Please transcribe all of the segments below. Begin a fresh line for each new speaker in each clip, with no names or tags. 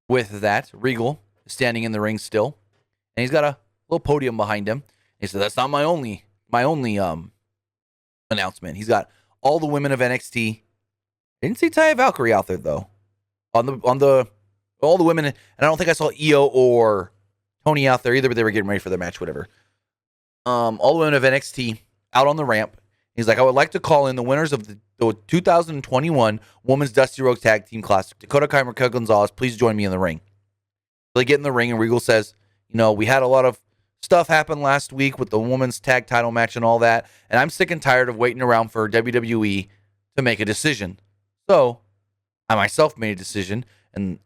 With that, Regal is standing in the ring still, and he's got a little podium behind him. He said, "That's not my only announcement." He's got all the women of NXT. I didn't see Taya Valkyrie out there though. On the all the women, and I don't think I saw Io or Tony out there either, but they were getting ready for their match, whatever. All the women of NXT out on the ramp. He's like, "I would like to call in the winners of the 2021 Women's Dusty Rhodes Tag Team Classic, Dakota Kai and Raquel Gonzalez. Please join me in the ring." So they get in the ring, and Regal says, "We had a lot of stuff happen last week with the women's tag title match and all that, and I'm sick and tired of waiting around for WWE to make a decision. So I myself made a decision, and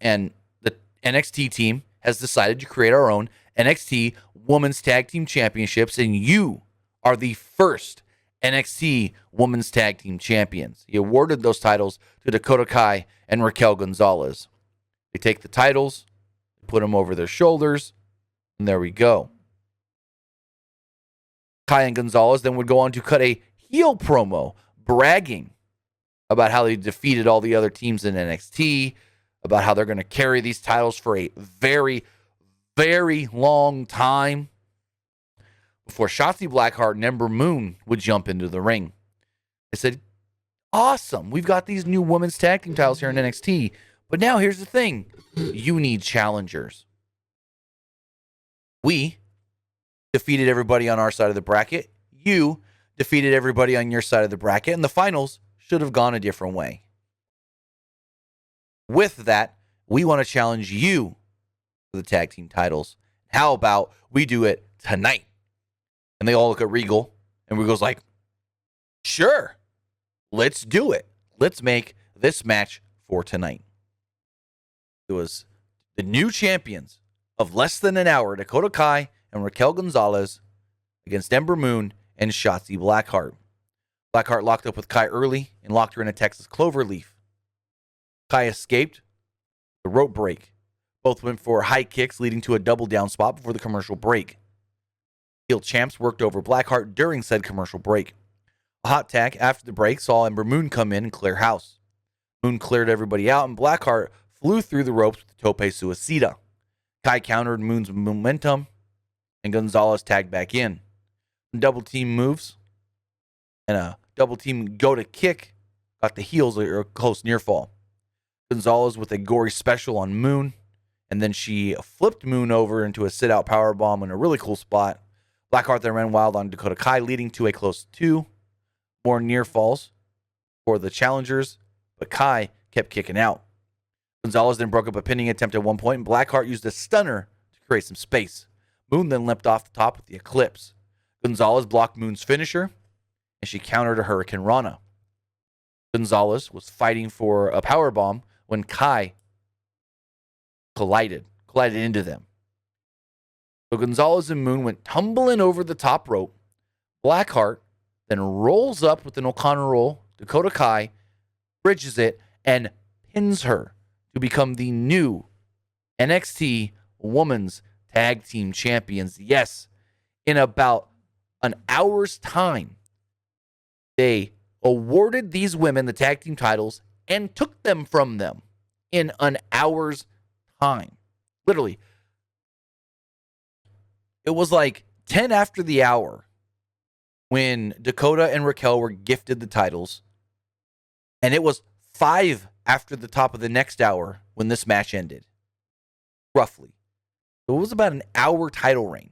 the NXT team has decided to create our own NXT Women's Tag Team Championships, and you are the first NXT Women's Tag Team Champions." He awarded those titles to Dakota Kai and Raquel Gonzalez. They take the titles, put them over their shoulders, and there we go. Kai and Gonzalez then would go on to cut a heel promo bragging about how they defeated all the other teams in NXT, about how they're going to carry these titles for a very, very long time, before Shotzi Blackheart and Ember Moon would jump into the ring. They said, "Awesome, we've got these new women's tag team titles here in NXT, but now here's the thing. You need challengers. We defeated everybody on our side of the bracket. You defeated everybody on your side of the bracket, and the finals should have gone a different way. With that, we want to challenge you for the tag team titles. How about we do it tonight?" And they all look at Regal, and Regal's like, "Sure, let's do it. Let's make this match for tonight." It was the new champions of less than an hour, Dakota Kai and Raquel Gonzalez, against Ember Moon and Shotzi Blackheart. Blackheart locked up with Kai early and locked her in a Texas cloverleaf. Kai escaped the rope break. Both went for high kicks, leading to a double down spot before the commercial break. Heel champs worked over Blackheart during said commercial break. A hot tag after the break saw Ember Moon come in and clear house. Moon cleared everybody out, and Blackheart flew through the ropes with the tope suicida. Kai countered Moon's momentum, and Gonzalez tagged back in. Double team moves and a double team go to kick got the heels a close near fall. Gonzalez with a gory special on Moon, and then she flipped Moon over into a sit-out powerbomb in a really cool spot. Blackheart then ran wild on Dakota Kai, leading to a close 2. More near falls for the challengers, but Kai kept kicking out. Gonzalez then broke up a pinning attempt at one point, and Blackheart used a stunner to create some space. Moon then leapt off the top with the Eclipse. Gonzalez blocked Moon's finisher, and she countered a Hurricane Rana. Gonzalez was fighting for a powerbomb when Kai collided into them. So Gonzalez and Moon went tumbling over the top rope. Blackheart then rolls up with an O'Connor roll. Dakota Kai bridges it and pins her to become the new NXT Women's Tag Team Champions. Yes, in about an hour's time, they awarded these women the tag team titles and took them from them in an hour's time. Literally. It was like 10 after the hour when Dakota and Raquel were gifted the titles. And it was 5 after the top of the next hour when this match ended. Roughly. So it was about an hour title reign.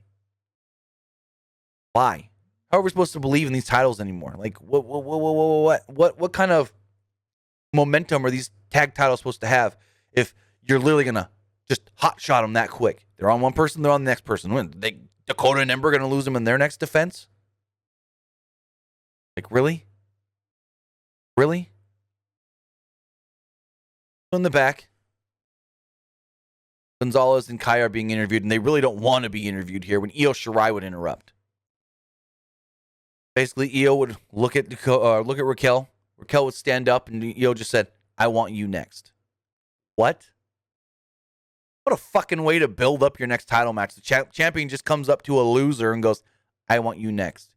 Why? How are we supposed to believe in these titles anymore? Like, what kind of momentum are these tag titles supposed to have if you're literally going to just hot shot them that quick? They're on one person, they're on the next person. When Dakota and Ember going to lose them in their next defense? Like, really? Really? In the back, Gonzalez and Kai are being interviewed, and they really don't want to be interviewed here when Io Shirai would interrupt. Basically, Io would look at Raquel. Raquel would stand up, and Io just said, "I want you next." What? What a fucking way to build up your next title match. The champion just comes up to a loser and goes, "I want you next."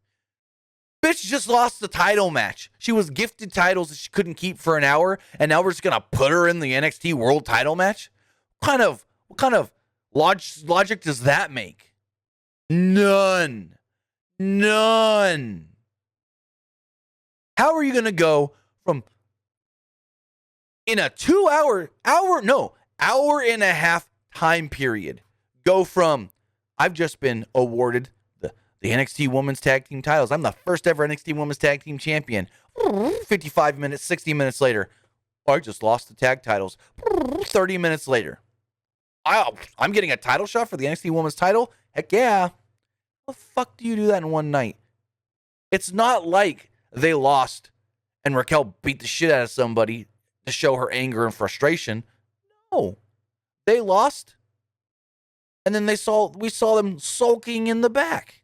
Bitch just lost the title match. She was gifted titles that she couldn't keep for an hour, and now we're just going to put her in the NXT World title match? What kind of logic does that make? None. How are you going to go from in a 2 hour and a half time period, go from I've just been awarded the NXT Women's Tag Team titles. I'm the first ever NXT Women's Tag Team champion. 55 minutes, 60 minutes later, I just lost the tag titles. 30 minutes later, I'm getting a title shot for the NXT Women's title? Heck yeah. How the fuck do you do that in one night? It's not like they lost and Raquel beat the shit out of somebody to show her anger and frustration. No. They lost, and then we saw them sulking in the back.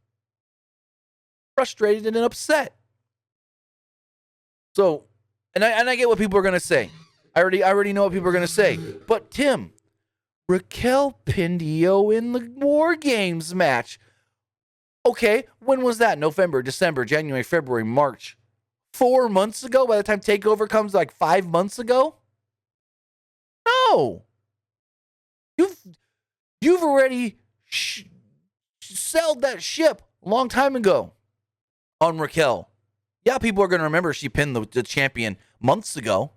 Frustrated and upset. So, and I get what people are going to say. I already know what people are going to say. But Tim, Raquel pinned Io in the War Games match. Okay, when was that? November, December, January, February, March. 4 months ago? By the time TakeOver comes, like 5 months ago? No. You've already sailed that ship a long time ago on Raquel. Yeah, people are going to remember she pinned the champion months ago.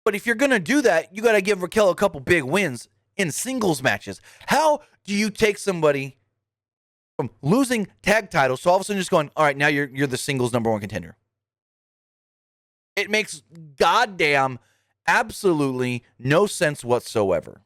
But if you're going to do that, you got to give Raquel a couple big wins in singles matches. How do you take somebody from losing tag titles to all of a sudden just going, all right, now you're the singles number one contender? It makes goddamn absolutely no sense whatsoever.